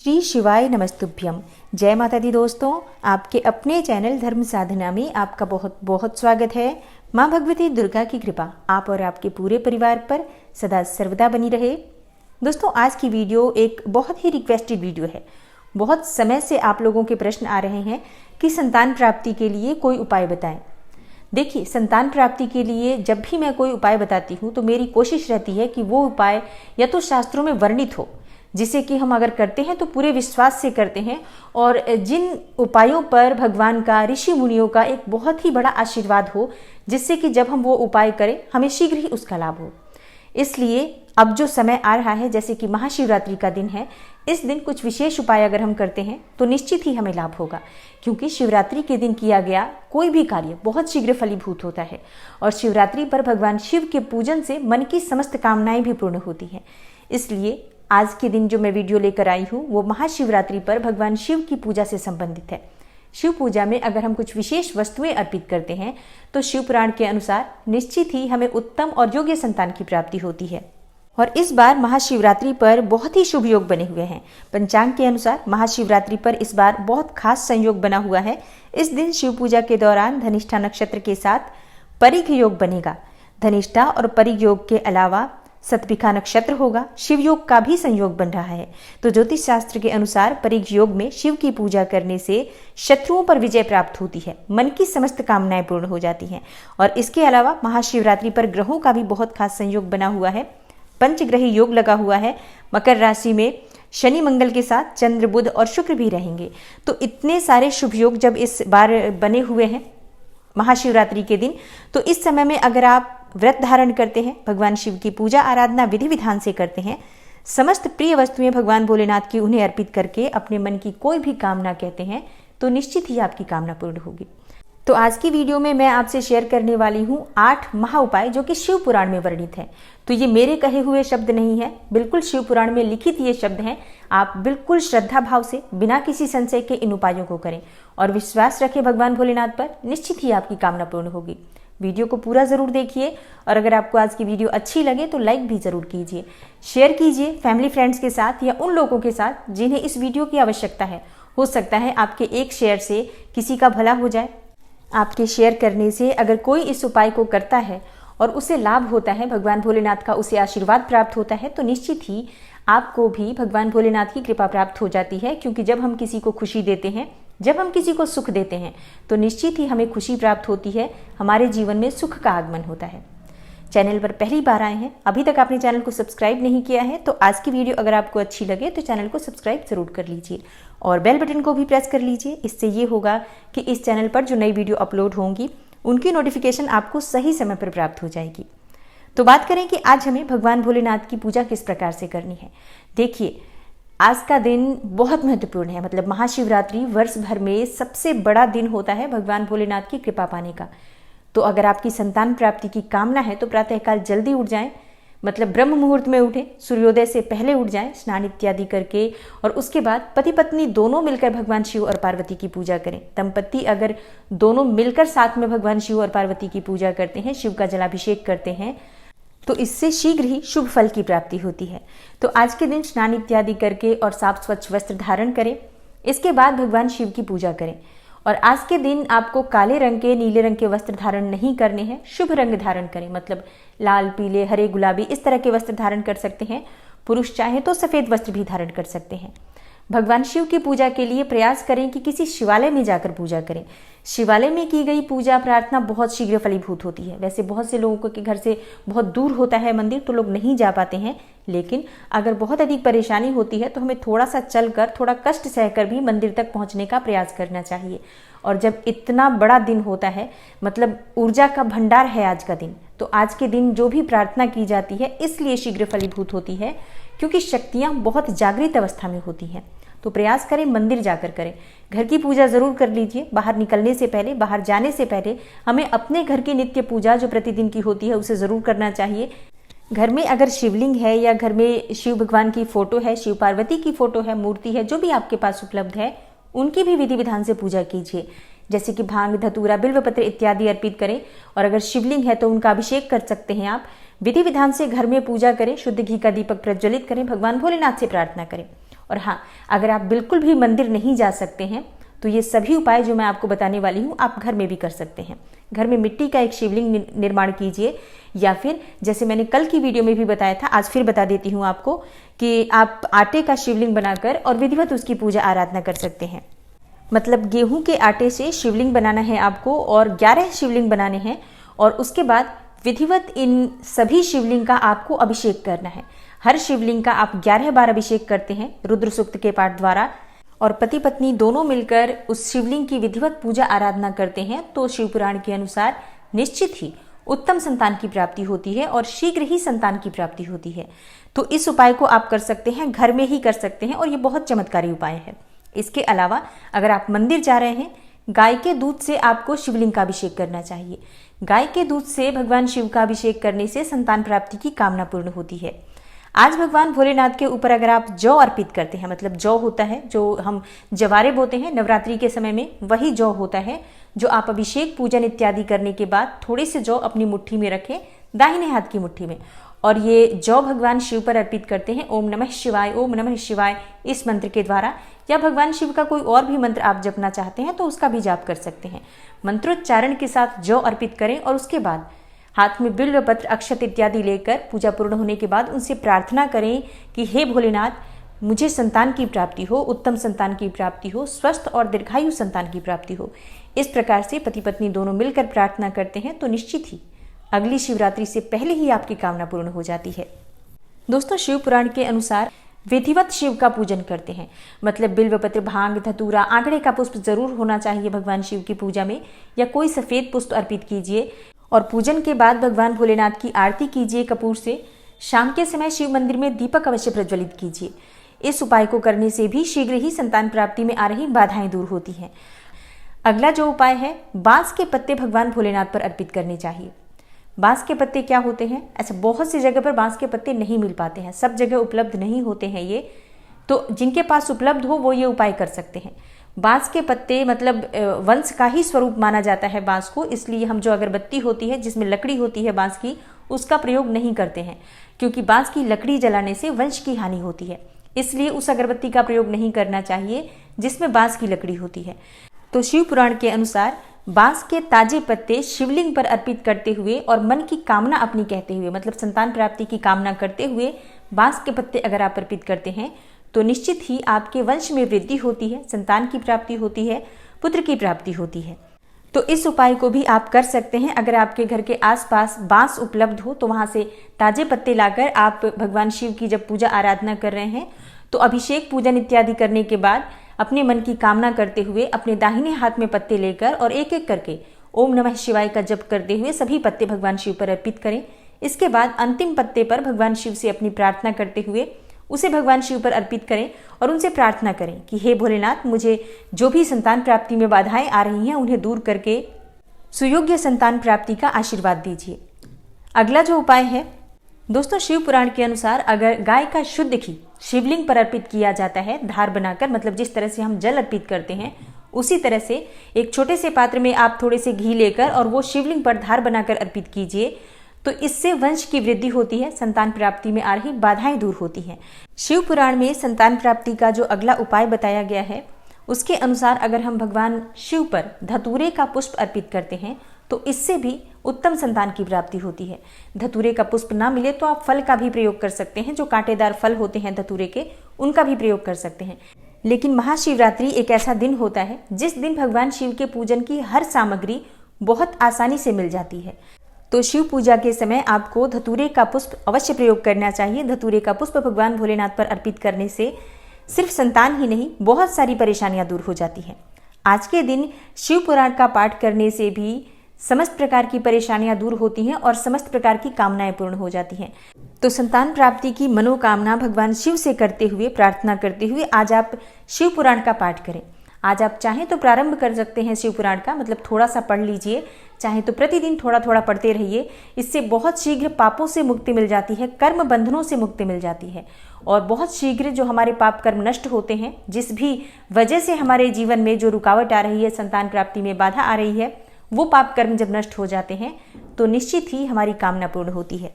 श्री शिवाय नमस्तुभ्यम। जय माता दी दोस्तों, आपके अपने चैनल धर्म साधना में आपका बहुत बहुत स्वागत है। माँ भगवती दुर्गा की कृपा आप और आपके पूरे परिवार पर सदा सर्वदा बनी रहे। दोस्तों, आज की वीडियो एक बहुत ही रिक्वेस्टेड वीडियो है। बहुत समय से आप लोगों के प्रश्न आ रहे हैं कि संतान प्राप्ति के लिए कोई उपाय बताएं। देखिए, संतान प्राप्ति के लिए जब भी मैं कोई उपाय बताती हूँ तो मेरी कोशिश रहती है कि वो उपाय या तो शास्त्रों में वर्णित हो, जिसे कि हम अगर करते हैं तो पूरे विश्वास से करते हैं, और जिन उपायों पर भगवान का, ऋषि मुनियों का एक बहुत ही बड़ा आशीर्वाद हो, जिससे कि जब हम वो उपाय करें हमें शीघ्र ही उसका लाभ हो। इसलिए अब जो समय आ रहा है, जैसे कि महाशिवरात्रि का दिन है, इस दिन कुछ विशेष उपाय अगर हम करते हैं तो निश्चित ही हमें लाभ होगा, क्योंकि शिवरात्रि के दिन किया गया कोई भी कार्य बहुत शीघ्र फलीभूत होता है। और शिवरात्रि पर भगवान शिव के पूजन से मन की समस्त कामनाएं भी पूर्ण होती हैं। इसलिए आज के दिन जो मैं वीडियो लेकर आई हूँ वो महाशिवरात्रि पर भगवान शिव की पूजा से संबंधित है। शिव पूजा में अगर हम कुछ विशेष वस्तुएं अर्पित करते हैं तो शिव पुराण के अनुसार निश्चित ही हमें उत्तम और योग्य संतान की प्राप्ति होती है। और इस बार महाशिवरात्रि पर बहुत ही शुभ योग बने हुए हैं। पंचांग के अनुसार महाशिवरात्रि पर इस बार बहुत खास संयोग बना हुआ है। इस दिन शिव पूजा के दौरान धनिष्ठा नक्षत्र के साथ परिघ योग बनेगा। धनिष्ठा और परिघ योग के अलावा सतभिखा नक्षत्र होगा। शिव योग का भी संयोग बन रहा है। तो ज्योतिष शास्त्र के अनुसार परिघ योग में शिव की पूजा करने से शत्रुओं पर विजय प्राप्त होती है, मन की समस्त कामनाएं पूर्ण हो जाती हैं। और इसके अलावा महाशिवरात्रि पर ग्रहों का भी बहुत खास संयोग बना हुआ है। पंचग्रही योग लगा हुआ है। मकर राशि में शनि मंगल के साथ चंद्र, बुध और शुक्र भी रहेंगे। तो इतने सारे शुभ योग जब इस बार बने हुए हैं महाशिवरात्रि के दिन, तो इस समय में अगर आप व्रत धारण करते हैं, भगवान शिव की पूजा आराधना विधि विधान से करते हैं, समस्त प्रिय वस्तुएं भगवान भोलेनाथ की उन्हें अर्पित करके अपने मन की कोई भी कामना कहते हैं, तो निश्चित ही आपकी कामना पूर्ण होगी। तो आज की वीडियो में मैं आपसे शेयर करने वाली हूँ 8 महा उपाय जो कि शिव पुराण में वर्णित है। तो ये मेरे कहे हुए शब्द नहीं है, बिल्कुल शिव पुराण में लिखित ये शब्द हैं। आप बिल्कुल श्रद्धा भाव से बिना किसी संशय के इन उपायों को करें और विश्वास रखें भगवान भोलेनाथ पर, निश्चित ही आपकी कामना पूर्ण होगी। वीडियो को पूरा जरूर देखिए, और अगर आपको आज की वीडियो अच्छी लगे तो लाइक भी जरूर कीजिए, शेयर कीजिए फैमिली फ्रेंड्स के साथ या उन लोगों के साथ जिन्हें इस वीडियो की आवश्यकता है। हो सकता है आपके एक शेयर से किसी का भला हो जाए। आपके शेयर करने से अगर कोई इस उपाय को करता है और उसे लाभ होता है, भगवान भोलेनाथ का उसे आशीर्वाद प्राप्त होता है, तो निश्चित ही आपको भी भगवान भोलेनाथ की कृपा प्राप्त हो जाती है। क्योंकि जब हम किसी को खुशी देते हैं, जब हम किसी को सुख देते हैं, तो निश्चित ही हमें खुशी प्राप्त होती है, हमारे जीवन में सुख का आगमन होता है। चैनल पर पहली बार आए हैं, अभी तक आपने चैनल को सब्सक्राइब नहीं किया है, तो आज की वीडियो अगर आपको अच्छी लगे तो चैनल को सब्सक्राइब जरूर कर लीजिए और बेल बटन को भी प्रेस कर लीजिए। इससे ये होगा कि इस चैनल पर जो नई वीडियो अपलोड होंगी उनकी नोटिफिकेशन आपको सही समय पर प्राप्त हो जाएगी। तो बात करें कि आज हमें भगवान भोलेनाथ की पूजा किस प्रकार से करनी है। देखिए, आज का दिन बहुत महत्वपूर्ण है। मतलब महाशिवरात्रि वर्ष भर में सबसे बड़ा दिन होता है भगवान भोलेनाथ की कृपा पाने का। तो अगर आपकी संतान प्राप्ति की कामना है तो प्रातःकाल जल्दी उठ जाएं, मतलब ब्रह्म मुहूर्त में उठें, सूर्योदय से पहले उठ जाएं, स्नान इत्यादि करके, और उसके बाद पति पत्नी दोनों मिलकर भगवान शिव और पार्वती की पूजा करें। दंपति अगर दोनों मिलकर साथ में भगवान शिव और पार्वती की पूजा करते हैं, शिव का जलाभिषेक करते हैं, तो इससे शीघ्र ही शुभ फल की प्राप्ति होती है। तो आज के दिन स्नान इत्यादि करके और साफ स्वच्छ वस्त्र धारण करें। इसके बाद भगवान शिव की पूजा करें। और आज के दिन आपको काले रंग के, नीले रंग के वस्त्र धारण नहीं करने हैं, शुभ रंग धारण करें। मतलब लाल, पीले, हरे, गुलाबी इस तरह के वस्त्र धारण कर सकते हैं। पुरुष चाहे तो सफेद वस्त्र भी धारण कर सकते हैं। भगवान शिव की पूजा के लिए प्रयास करें कि किसी शिवालय में जाकर पूजा करें। शिवालय में की गई पूजा प्रार्थना बहुत शीघ्र फलीभूत होती है। वैसे बहुत से लोगों के घर से बहुत दूर होता है मंदिर, तो लोग नहीं जा पाते हैं, लेकिन अगर बहुत अधिक परेशानी होती है तो हमें थोड़ा सा चलकर, थोड़ा कष्ट सहकर भी मंदिर तक पहुंचने का प्रयास करना चाहिए। और जब इतना बड़ा दिन होता है, मतलब ऊर्जा का भंडार है आज का दिन, तो आज के दिन जो भी प्रार्थना की जाती है इसलिए शीघ्र फलीभूत होती है, क्योंकि शक्तियां बहुत जागृत अवस्था में होती हैं। तो प्रयास करें मंदिर जाकर करें। घर की पूजा जरूर कर लीजिए। बाहर निकलने से पहले, बाहर जाने से पहले हमें अपने घर की नित्य पूजा जो प्रतिदिन की होती है उसे जरूर करना चाहिए। घर में अगर शिवलिंग है या घर में शिव भगवान की फोटो है, शिव पार्वती की फोटो है, मूर्ति है, जो भी आपके पास उपलब्ध है, उनकी भी विधि विधान से पूजा कीजिए। जैसे कि भांग, धतूरा, बिल्वपत्र इत्यादि अर्पित करें। और अगर शिवलिंग है तो उनका अभिषेक कर सकते हैं आप। विधि विधान से घर में पूजा करें, शुद्ध घी का दीपक प्रज्वलित करें, भगवान भोलेनाथ से प्रार्थना करें। और हाँ, अगर आप बिल्कुल भी मंदिर नहीं जा सकते हैं तो ये सभी उपाय जो मैं आपको बताने वाली हूँ आप घर में भी कर सकते हैं। घर में मिट्टी का एक शिवलिंग निर्माण कीजिए, या फिर जैसे मैंने कल की वीडियो में भी बताया था, आज फिर बता देती हूँ आपको कि आप आटे का शिवलिंग बनाकर और विधिवत उसकी पूजा आराधना कर सकते हैं। मतलब गेहूं के आटे से शिवलिंग बनाना है आपको और 11 शिवलिंग बनाने हैं, और उसके बाद विधिवत इन सभी शिवलिंग का आपको अभिषेक करना है। हर शिवलिंग का आप 11 बार अभिषेक करते हैं रुद्र सूक्त के पाठ द्वारा, और पति पत्नी दोनों मिलकर उस शिवलिंग की विधिवत पूजा आराधना करते हैं तो शिवपुराण के अनुसार निश्चित ही उत्तम संतान की प्राप्ति होती है और शीघ्र ही संतान की प्राप्ति होती है। तो इस उपाय को आप कर सकते हैं, घर में ही कर सकते हैं, और ये बहुत चमत्कारी उपाय है। इसके अलावा अगर आप मंदिर जा रहे हैं, गाय के दूध से आपको शिवलिंग का अभिषेक करना चाहिए। गाय के दूध से भगवान शिव का अभिषेक करने से संतान प्राप्ति की कामना पूर्ण होती है। आज भगवान भोलेनाथ के ऊपर अगर आप जौ अर्पित करते हैं, मतलब जौ होता है जो हम जवारे बोते हैं नवरात्रि के समय में, वही जौ होता है जो आप अभिषेक पूजन इत्यादि करने के बाद थोड़े से जौ अपनी मुट्ठी में रखें, दाहिने हाथ की मुट्ठी में, और ये जौ भगवान शिव पर अर्पित करते हैं। ओम नमः शिवाय, ओम नमः शिवाय इस मंत्र के द्वारा, या भगवान शिव का कोई और भी मंत्र आप जपना चाहते हैं तो उसका भी जाप कर सकते हैं। मंत्रोच्चारण के साथ जौ अर्पित करें और उसके बाद हाथ में बिल्व पत्र, अक्षत इत्यादि लेकर पूजा पूर्ण होने के बाद उनसे प्रार्थना करें कि हे भोलेनाथ, मुझे संतान की प्राप्ति हो, उत्तम संतान की प्राप्ति हो, स्वस्थ और दीर्घायु संतान की प्राप्ति हो। इस प्रकार से पति पत्नी दोनों मिलकर प्रार्थना करते हैं तो निश्चित ही अगली शिवरात्रि से पहले ही आपकी कामना पूर्ण हो जाती है। दोस्तों, शिव पुराण के अनुसार विधिवत शिव का पूजन करते हैं, मतलब बिल्व पत्र, भांग, धतूरा, आंकड़े का पुष्प जरूर होना चाहिए भगवान शिव की पूजा में, या कोई सफेद पुष्प अर्पित कीजिए। और पूजन के बाद भगवान भोलेनाथ की आरती कीजिए कपूर से। शाम के समय शिव मंदिर में दीपक अवश्य प्रज्वलित कीजिए। इस उपाय को करने से भी शीघ्र ही संतान प्राप्ति में आ रही बाधाएं दूर होती हैं। अगला जो उपाय है, बांस के पत्ते भगवान भोलेनाथ पर अर्पित करने चाहिए। बांस के पत्ते क्या होते हैं? अच्छा, बहुत सी जगह पर बांस के पत्ते नहीं मिल पाते हैं, सब जगह उपलब्ध नहीं होते हैं ये, तो जिनके पास उपलब्ध हो वो ये उपाय कर सकते हैं। बांस के पत्ते मतलब वंश का ही स्वरूप माना जाता है बांस को, इसलिए हम जो अगरबत्ती होती है जिसमें लकड़ी होती है बांस की, उसका प्रयोग नहीं करते हैं, क्योंकि बांस की लकड़ी जलाने से वंश की हानि होती है। इसलिए उस अगरबत्ती का प्रयोग नहीं करना चाहिए जिसमें बांस की लकड़ी होती है। तो शिव पुराण के अनुसार बांस के ताजे पत्ते शिवलिंग पर अर्पित करते हुए और मन की कामना अपनी कहते हुए, मतलब संतान प्राप्ति की कामना करते हुए बांस के पत्ते अगर आप अर्पित करते हैं तो निश्चित ही आपके वंश में वृद्धि होती है, संतान की प्राप्ति होती है, पुत्र की प्राप्ति होती है। तो इस उपाय को भी आप कर सकते हैं। अगर आपके घर के आसपास बांस उपलब्ध हो तो वहां से ताजे पत्ते लाकर आप भगवान शिव की जब पूजा आराधना कर रहे हैं तो अभिषेक पूजन इत्यादि करने के बाद अपने मन की कामना करते हुए अपने दाहिने हाथ में पत्ते लेकर और एक एक करके ओम नमः शिवाय का जप करते हुए सभी पत्ते भगवान शिव पर अर्पित करें। इसके बाद अंतिम पत्ते पर भगवान शिव से अपनी प्रार्थना करते हुए उसे भगवान शिव पर अर्पित करें और उनसे प्रार्थना करें कि हे भोलेनाथ, मुझे जो भी संतान प्राप्ति में बाधाएं आ रही हैं उन्हें दूर करके सुयोग्य संतान प्राप्ति का आशीर्वाद दीजिए। अगला जो उपाय है दोस्तों, शिव पुराण के अनुसार अगर गाय का शुद्ध घी शिवलिंग पर अर्पित किया जाता है धार बनाकर, मतलब जिस तरह से हम जल अर्पित करते हैं उसी तरह से एक छोटे से पात्र में आप थोड़े से घी लेकर और वो शिवलिंग पर धार बनाकर अर्पित कीजिए, तो इससे वंश की वृद्धि होती है, संतान प्राप्ति में आ रही बाधाएं दूर होती हैं। शिव पुराण में संतान प्राप्ति का जो अगला उपाय बताया गया है उसके अनुसार अगर हम भगवान शिव पर धतूरे का पुष्प अर्पित करते हैं तो इससे भी उत्तम संतान की प्राप्ति होती है। धतूरे का पुष्प ना मिले तो आप फल का भी प्रयोग कर सकते हैं, जो कांटेदार फल होते हैं धतूरे के उनका भी प्रयोग कर सकते हैं। लेकिन महाशिवरात्रि एक ऐसा दिन होता है जिस दिन भगवान शिव के पूजन की हर सामग्री बहुत आसानी से मिल जाती है। तो शिव पूजा के समय आपको धतूरे का पुष्प अवश्य प्रयोग करना चाहिए। धतूरे का पुष्प भगवान भोलेनाथ पर अर्पित करने से सिर्फ संतान ही नहीं, बहुत सारी परेशानियां दूर हो जाती हैं। आज के दिन शिव पुराण का पाठ करने से भी समस्त प्रकार की परेशानियां दूर होती हैं और समस्त प्रकार की कामनाएं पूर्ण हो जाती हैं। तो संतान प्राप्ति की मनोकामना भगवान शिव से करते हुए, प्रार्थना करते हुए आज आप शिव पुराण का पाठ करें। आज आप चाहें तो प्रारंभ कर सकते हैं शिव पुराण का, मतलब थोड़ा सा पढ़ लीजिए, चाहे तो प्रतिदिन थोड़ा थोड़ा पढ़ते रहिए। इससे बहुत शीघ्र पापों से मुक्ति मिल जाती है, कर्म बंधनों से मुक्ति मिल जाती है और बहुत शीघ्र जो हमारे पाप कर्म नष्ट होते हैं, जिस भी वजह से हमारे जीवन में जो रुकावट आ रही है, संतान प्राप्ति में बाधा आ रही है, वो पाप कर्म जब नष्ट हो जाते हैं तो निश्चित ही हमारी कामना पूर्ण होती है।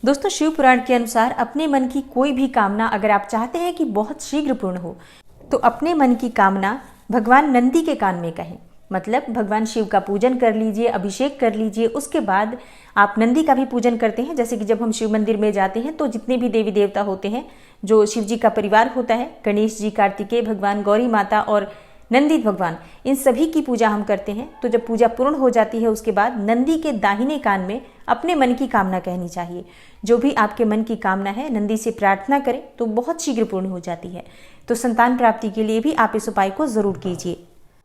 दोस्तों, शिव पुराण के अनुसार अपने मन की कोई भी कामना अगर आप चाहते हैं कि बहुत शीघ्र पूर्ण हो, तो अपने मन की कामना भगवान नंदी के कान में कहें। मतलब भगवान शिव का पूजन कर लीजिए, अभिषेक कर लीजिए, उसके बाद आप नंदी का भी पूजन करते हैं। जैसे कि जब हम शिव मंदिर में जाते हैं तो जितने भी देवी देवता होते हैं, जो शिव जी का परिवार होता है, गणेश जी, कार्तिकेय भगवान, गौरी माता और नंदी भगवान, इन सभी की पूजा हम करते हैं। तो जब पूजा पूर्ण हो जाती है उसके बाद नंदी के दाहिने कान में अपने मन की कामना कहनी चाहिए। जो भी आपके मन की कामना है नंदी से प्रार्थना करें तो बहुत शीघ्र पूर्ण हो जाती है। तो संतान प्राप्ति के लिए भी आप इस उपाय को जरूर कीजिए।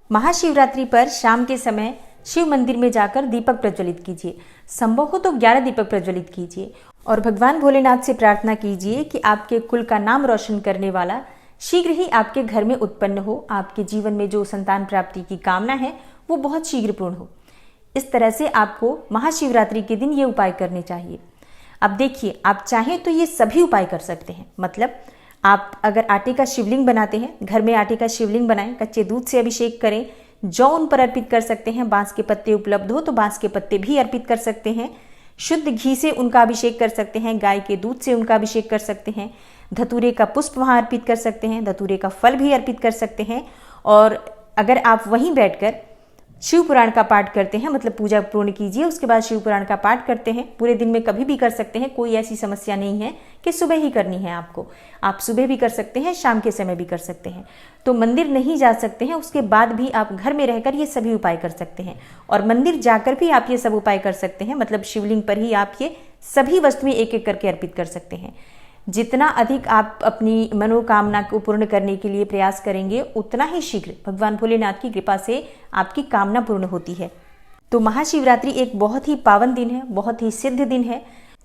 महाशिवरात्रि पर शाम के समय शिव मंदिर में जाकर दीपक प्रज्वलित कीजिए। संभव हो तो 11 दीपक प्रज्वलित कीजिए और भगवान भोलेनाथ से प्रार्थना कीजिए कि आपके कुल का नाम रोशन करने वाला शीघ्र ही आपके घर में उत्पन्न हो। आपके जीवन में जो संतान प्राप्ति की कामना है वो बहुत शीघ्र पूर्ण हो। इस तरह से आपको महाशिवरात्रि के दिन ये उपाय करने चाहिए। अब देखिए, आप चाहें तो ये सभी उपाय कर सकते हैं। मतलब आप अगर आटे का शिवलिंग बनाते हैं, घर में आटे का शिवलिंग बनाएं, कच्चे दूध से अभिषेक करें, जौ उन पर अर्पित कर सकते हैं। बांस के पत्ते उपलब्ध हो तो बांस के पत्ते भी अर्पित कर सकते हैं। शुद्ध घी से उनका अभिषेक कर सकते हैं, गाय के दूध से उनका अभिषेक कर सकते हैं। धतूरे का पुष्प वहां अर्पित कर सकते हैं, धतूरे का फल भी अर्पित कर सकते हैं। और अगर आप वहीं बैठकर शिव पुराण का पाठ करते हैं, मतलब पूजा पूर्ण कीजिए, उसके बाद शिव पुराण का पाठ करते हैं, पूरे दिन में कभी भी कर सकते हैं। कोई ऐसी समस्या नहीं है कि सुबह ही करनी है आपको। आप सुबह भी कर सकते हैं, शाम के समय भी कर सकते हैं। तो मंदिर नहीं जा सकते हैं उसके बाद भी आप घर में रहकर ये सभी उपाय कर सकते हैं। और मंदिर जाकर भी आप ये सब उपाय कर सकते हैं। मतलब शिवलिंग पर ही आप ये सभी वस्तुएं एक एक करके अर्पित कर सकते हैं। जितना अधिक आप अपनी मनोकामना को पूर्ण करने के लिए प्रयास करेंगे, उतना ही शीघ्र भगवान भोलेनाथ की कृपा से आपकी कामना पूर्ण होती है। तो महाशिवरात्रि एक बहुत ही पावन दिन है, बहुत ही सिद्ध दिन है।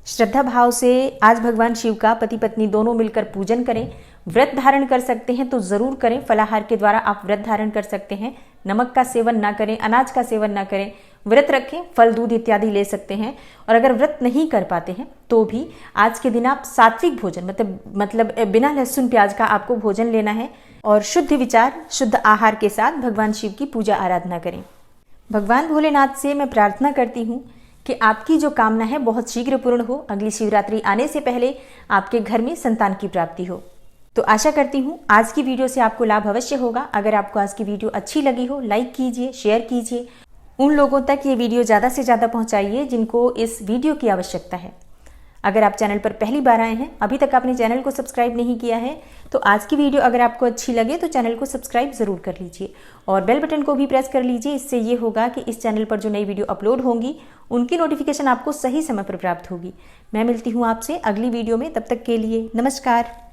श्रद्धा भाव से आज भगवान शिव का पति पत्नी दोनों मिलकर पूजन करें। व्रत धारण कर सकते हैं तो जरूर करें। फलाहार के द्वारा आप व्रत धारण कर सकते हैं। नमक का सेवन ना करें, अनाज का सेवन ना करें, व्रत रखें, फल दूध इत्यादि ले सकते हैं। और अगर व्रत नहीं कर पाते हैं तो भी आज के दिन आप सात्विक भोजन मतलब बिना लहसुन प्याज का आपको भोजन लेना है और शुद्ध विचार, शुद्ध आहार के साथ भगवान शिव की पूजा आराधना करें। भगवान भोलेनाथ से मैं प्रार्थना करती हूँ कि आपकी जो कामना है बहुत शीघ्र पूर्ण हो। अगली शिवरात्रि आने से पहले आपके घर में संतान की प्राप्ति हो। तो आशा करती हूँ आज की वीडियो से आपको लाभ अवश्य होगा। अगर आपको आज की वीडियो अच्छी लगी हो, लाइक कीजिए, शेयर कीजिए। उन लोगों तक ये वीडियो ज़्यादा से ज़्यादा पहुँचाइए जिनको इस वीडियो की आवश्यकता है। अगर आप चैनल पर पहली बार आए हैं, अभी तक आपने चैनल को सब्सक्राइब नहीं किया है, तो आज की वीडियो अगर आपको अच्छी लगे तो चैनल को सब्सक्राइब ज़रूर कर लीजिए और बेल बटन को भी प्रेस कर लीजिए। इससे ये होगा कि इस चैनल पर जो नई वीडियो अपलोड होंगी उनकी नोटिफिकेशन आपको सही समय पर प्राप्त होगी। मैं मिलती हूँ आपसे अगली वीडियो में। तब तक के लिए नमस्कार।